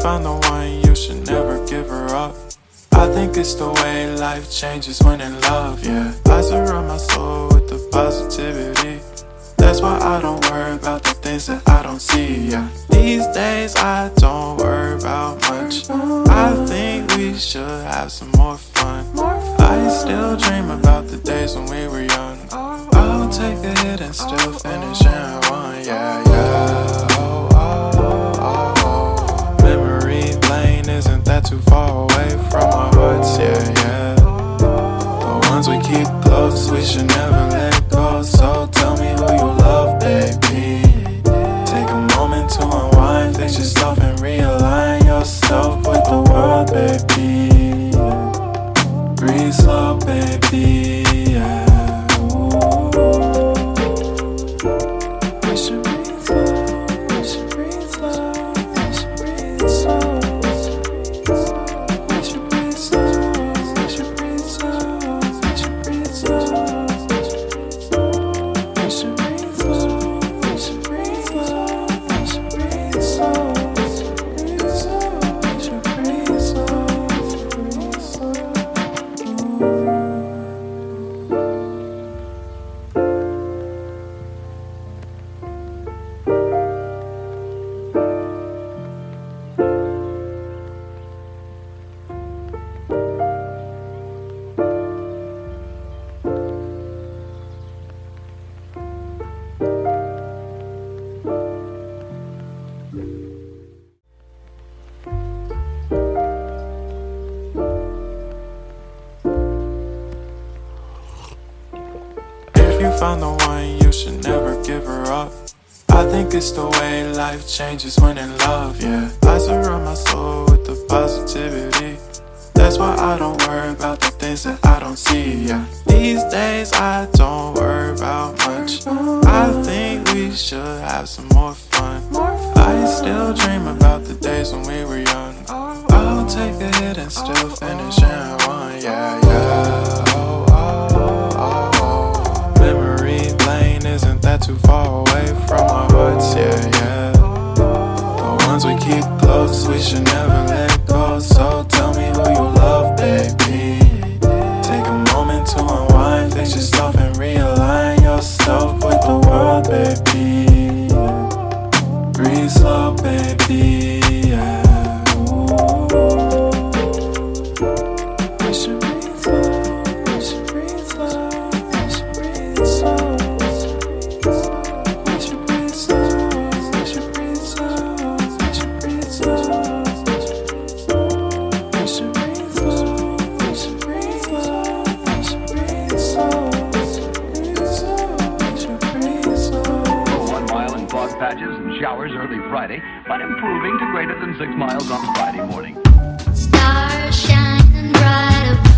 found the one, you should never give her up. I think it's the way life changes when in love, yeah. I surround my soul with the positivity. That's why I don't worry about the things that I don't see, yeah. These days I don't worry about much. I think we should have some more fun. I still dream about the days when we were young. I'll take a hit and still finish in one, yeah, yeah. Oh, oh, oh, oh. Memory lane, isn't that too far away from our hearts, yeah, yeah. The ones we keep close, we should never let go. So tell me who you love, baby. Take a moment to unwind, fix yourself and realign yourself with the world, baby. Breathe slow, baby, yeah. We should breathe slow, we should breathe slow, we should breathe slow. We should breathe slow, we should breathe slow, we should breathe slow. We should breathe slow, we should breathe slow, we should breathe slow. We should breathe slow, breathe slow. If you found the one, you should never give her up. I think it's the way life changes when in love, yeah. I surround my soul with the positivity. That's why I don't worry about the things that I don't see, yeah. These days I don't worry about much. I think we should have some more fun. I still dream about the days when we were young. I'll take a hit and still finish in one, yeah, yeah. Oh, oh, oh, oh. Memory lane, isn't that too far away from our hearts, yeah, yeah. The ones we keep close, we should never let go. So tell me who you love, baby. Take a moment to unwind, fix yourself and realign yourself with the world, baby. Breathe slow, baby, yeah. We should breathe slow, we should breathe slow, we should breathe slow. We should breathe slow, we should breathe slow, we should breathe slow. We should breathe slow, we should breathe slow, we should breathe slow. We should breathe slow. 1 mile in fog patches and showers early Friday, but improving to greater than 6 miles on Friday morning. Stars shining bright above.